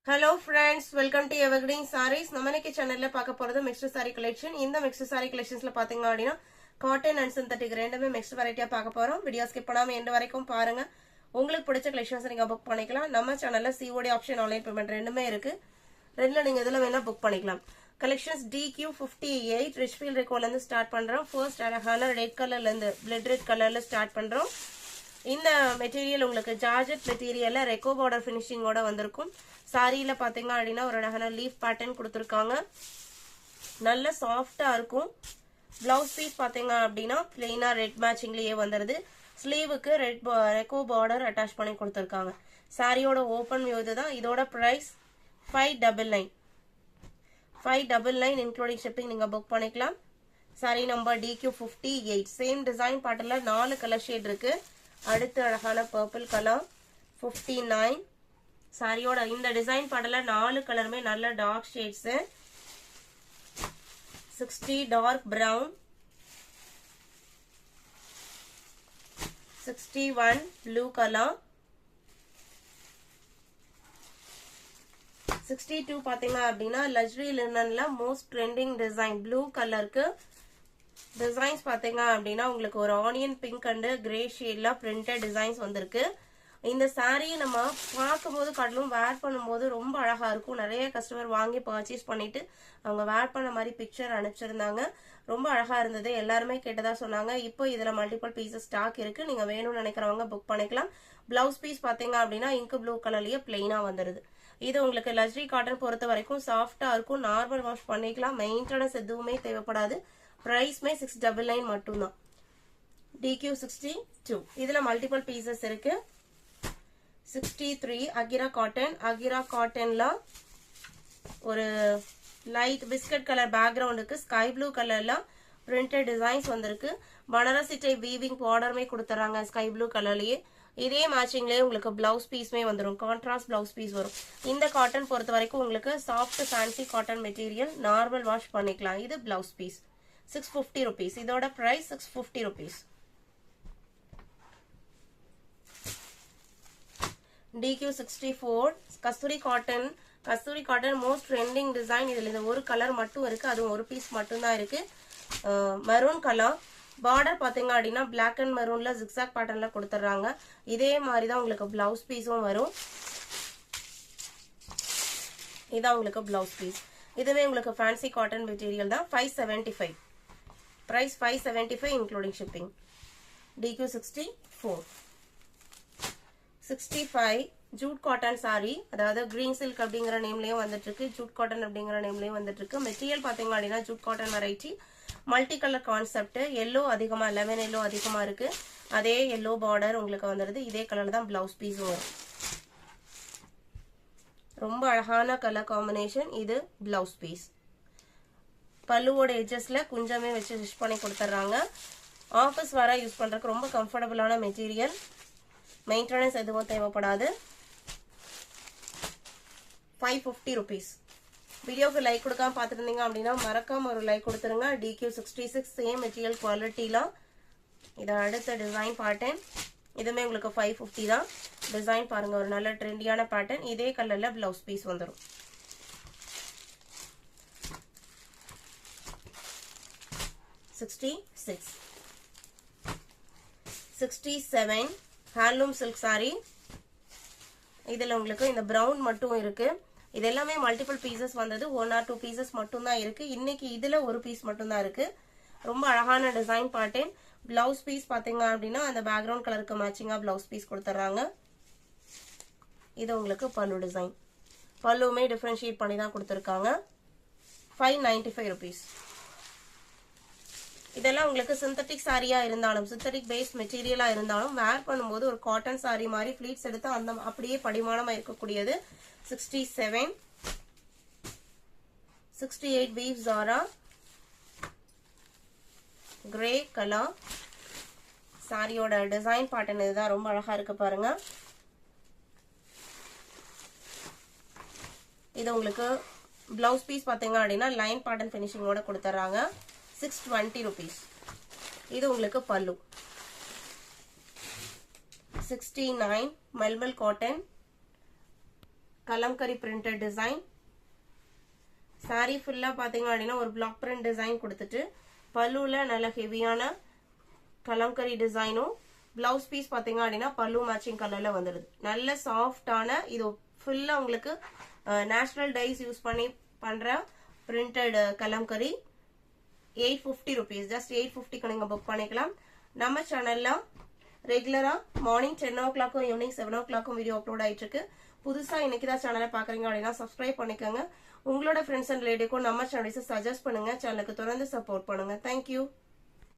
Hello friends, welcome to Evergreen Sarees. நம்ம இன்னைக்கு சேனல்ல பார்க்க போறது mixed saree collection. இந்த mixed saree collectionsல பாத்தீங்க அப்படினா cotton and synthetic ரெண்டுமே mixed variety பார்க்க போறோம். வீடியோ ஸ்கிப் பண்ணாம எண்ட் வரைக்கும் பாருங்க. உங்களுக்கு பிடிச்ச collections நீங்க புக் பண்ணிக்கலாம். நம்ம சேனல்ல COD ஆப்ஷன் ஆன்லைன் பேமெண்ட் ரெண்டுமே இருக்கு. ரெண்டுல நீங்க எதுல வேணா புக் பண்ணிக்கலாம். Collections DQ58 Richfield Recoil ல இருந்து ஸ்டார்ட் பண்றோம். ஃபர்ஸ்ட் அழகான ரெட் கலர்ல இருந்து blood red கலர்ல ஸ்டார்ட் பண்றோம். இந்த மெட்டீரியல் உங்களுக்கு ஜார்ஜெட் மெட்டீரியல்ல ரெக்கோ பார்டர் ஃபினிஷிங்கோட வந்திருக்கும். சாரியில பாத்தீங்க அப்படின்னா ஒரு அழகான லீஃப் பேட்டர்ன் கொடுத்துருக்காங்க. நல்ல சாஃப்டா இருக்கும். பிளவுஸ் பீஸ் பாத்தீங்க அப்படின்னா பிளெயினா ரெட் மேட்சிங்லயே வந்துருது. ஸ்லீவுக்கு ரெக்கோ பார்டர் அட்டாச் பண்ணி கொடுத்துருக்காங்க. சாரியோட ஓபன் வியூ இதுதான். இதோட பிரைஸ் 599. 599 இன்க்ளூடிங் ஷிப்பிங் நீங்க புக் பண்ணிக்கலாம். Saree number DQ58. Same design bottle 4 colour shade இருக்கு. அடுத்து அழகான பர்பிள் கலர் 59. சாரியோட இந்த டிசைன் பாடல 4 கலருமே நல்ல dark shades. 60 dark brown, 61 blue colour, 62 பாத்தீங்க அப்படின்னா லக்ஸரி லினன்ல மோஸ்ட் ட்ரெண்டிங் டிசைன் ப்ளூ கலருக்கு டிசைன்ஸ் பாத்தீங்க அப்படின்னா உங்களுக்கு ஒரு ஆனியன் பிங்க் அண்ட் கிரே ஷேட்ல பிரிண்டட் டிசைன்ஸ் வந்திருக்கு. இந்த சாரியை நம்ம பார்க்கும்போது கடலும் வேர் பண்ணும்போது ரொம்ப அழகா இருக்கும். நிறைய கஸ்டமர் வாங்கி பர்ச்சேஸ் பண்ணிட்டு அவங்க வேர் பண்ண மாதிரி பிக்சர் அனுப்பிச்சிருந்தாங்க. ரொம்ப அழகா இருந்தது. எல்லாருமே கேட்டதா சொன்னாங்க. இப்போ இதுல மல்டிபிள் பீசஸ் ஸ்டாக் இருக்கு. நீங்க வேணும்னு நினைக்கிறவங்க புக் பண்ணிக்கலாம். பிளவுஸ் பீஸ் பாத்தீங்க அப்படின்னா இங்கு ப்ளூ கலர்லயே பிளெயினா வந்துருது. இது உங்களுக்கு லக்ஸரி காட்டன் பொறுத்த வரைக்கும் சாஃப்டா இருக்கும். நார்மல் வாஷ் பண்ணிக்கலாம். மெயின்டெனன்ஸ் எதுவுமே தேவைப்படாது. பிரைஸ்மே 699 மட்டும்தான். DQ62. இதுல மல்டிபிள் பீசஸ் இருக்கு. 63 அகிரா காட்டன். அகிரா காட்டன்ல ஒரு லைட் பிஸ்கட் கலர் பேக்ரவுண்டுக்கு ஸ்கை ப்ளூ கலர்ல பிரிண்டட் டிசைன்ஸ் வந்திருக்கு. பனாரசி டைப் வீவிங் பார்டருமே கொடுத்துறாங்க ஸ்கை ப்ளூ கலர்லயே. இதே மேட்சிங்லயே உங்களுக்கு பிளவுஸ் பீஸ்மே வந்துடும். கான்ட்ராஸ்ட் பிளவுஸ் பீஸ் வரும். இந்த காட்டன் பொறுத்த வரைக்கும் உங்களுக்கு soft fancy cotton material. Normal wash பண்ணிக்கலாம். இது பிளவுஸ் பீஸ் 650 rupees. இதோட பிரைஸ் 650 rupees. DQ64 கஸ்தூரி காட்டன். கஸ்தூரி காட்டன் மோஸ்ட் ட்ரெண்டிங் டிசைன். இதுல இந்த ஒரு கலர் மட்டும் இருக்கு. அதுவும் ஒரு பீஸ் மட்டும் தான் இருக்கு. Maroon colour. பார்டர் பாத்தீங்க அப்படின்னா பிளாக் அண்ட் மெரூன்ல ஜிக்ஸாக் பேட்டர்ன்ல கொடுத்துறாங்க. இதே மாதிரி தான் உங்களுக்கு பிளவுஸ் பீஸும் வரும். இதான் உங்களுக்கு பிளவுஸ் பீஸ். இதுவே உங்களுக்கு ஃபேன்சி காட்டன் மெட்டீரியல் தான். 575. Price 575 including shipping. DQ64. 65 jute cotton sari. அதாவது கிரீன் சில்க் அப்படிங்கிற நேம்லயும் வந்துட்டு இருக்கு. ஜூட் காட்டன் அப்படிங்கிற நேம்லயும் வந்துட்டு இருக்கு. மெட்டீரியல் பாத்தீங்க அப்படின்னா Jude cotton variety. Multi colour concept. Yellow அதிகமா, லெமன் எல்லோ அதிகமா இருக்கு. அதே எல்லோ பார்டர் உங்களுக்கு வந்துருது. இதே கலர்ல தான் பிளவுஸ் பீஸும் வரும். ரொம்ப அழகான கலர் காம்பினேஷன். இது பிளவுஸ் பீஸ். பல்லுவோட எட்ஜஸ்ல குஞ்சமே வச்சு ஸ்டிச் பண்ணி கொடுத்துறாங்க. ஆஃபீஸ் வர யூஸ் பண்றதுக்கு ரொம்ப கம்ஃபர்டபுளான மெட்டீரியல். மெயின்டெனன்ஸ் எதுவும் தேவைப்படாது. 550 rupees. வீடியோக்கு லைக் கொடுக்காம பார்த்துருந்தீங்க அப்படின்னா மறக்காம ஒரு லைக் கொடுத்துருங்க. DQ66 same material குவாலிட்டில. இது அடுத்த டிசைன் பேட்டர்ன். இதுமே உங்களுக்கு 550 தான். டிசைன் பாருங்க, ஒரு நல்ல ட்ரெண்டியான பேட்டர்ன். இதே கலர்ல பிளவுஸ் பீஸ் வந்துடும். 66. 67 ஹேண்ட்லூம் சில்க் சாரி. இதுல உங்களுக்கு இந்த பிரவுன் மட்டும் இருக்கு. இது எல்லாமே மல்டிபிள் பீசஸ் வந்தது. 1 or 2 பீசஸ் மட்டும் தான் இருக்கு. இன்னைக்கு இதுல ஒரு பீஸ் மட்டும் தான் இருக்கு. ரொம்ப அழகான டிசைன் பேட்டர்ன். பிளவுஸ் பீஸ் பாத்தீங்க அப்படின்னா அந்த பேக்ரவுண்ட் கலருக்கு மேட்சிங்கா பிளவுஸ் பீஸ் கொடுத்துறாங்க. இது உங்களுக்கு பல்லு டிசைன். பல்லுமே டிஃபரன்ஷியேட் பண்ணி தான் கொடுத்துருக்காங்க. 595 rupees. இதெல்லாம் உங்களுக்கு சிந்தட்டிக் சாரியா இருந்தாலும், சிந்தட்டிக் பேஸ் மெட்டீரியலா இருந்தாலும் வேர் பண்ணும்போது ஒரு காட்டன் சாரி மாதிரி ஃபிளீட்ஸ் எடுத்து அந்த அப்படியே படிமானமா இருக்கக்கூடியது. 67. 68 வீவ் ஜாரா. Grey colour. சாரியோட டிசைன் பேட்டர்ன் இதுதான். ரொம்ப அழகா இருக்கு பாருங்க. இது உங்களுக்கு பிளவுஸ் பீஸ் பாத்தீங்க அப்படின்னா லைன் பேட்டர்ன் பினிஷிங்கோட கொடுத்துறாங்க. 620 rupees. இது உங்களுக்கு பல்லு. 69 mulmul cotton. Kalamkari printed design. Sorry ஃபுல்லா பாத்தீங்க அப்படின்னா ஒரு பிளாக் பிரிண்ட் டிசைன் கொடுத்துட்டு பல்லுல நல்ல ஹெவியான கலம்கரி டிசைனும், பிளவுஸ் பீஸ் பாத்தீங்க அப்படின்னா பல்லு மேட்சிங் கலர்ல வந்துடுது. நல்ல சாஃப்டான, இது ஃபுல்லா உங்களுக்கு நேச்சுரல் டைஸ் யூஸ் பண்ணி பண்ற பிரிண்டட் கலம்கரி. 850 rupees, ஜஸ்ட் 850க்கு நீங்க புக் பண்ணிக்கலாம். நம்ம சேனல்ல ரெகுலரா morning 10 o'clock evening 7 o'clock video upload ஆயிட்டு இருக்கு. புதுசா இன்னைக்குதான் சேனலை பாக்குறீங்க அப்படின்னா சப்ஸ்கிரைப் பண்ணிக்கோங்க. உங்களோட ஃப்ரெண்ட்ஸ் அண்ட் ரிலேட்டிவ்க்கும் நம்ம சேனல்ஸ் சஜஸ்ட் பண்ணுங்க. சேனலுக்கு தொடர்ந்து சப்போர்ட் பண்ணுங்க. தேங்க்யூ.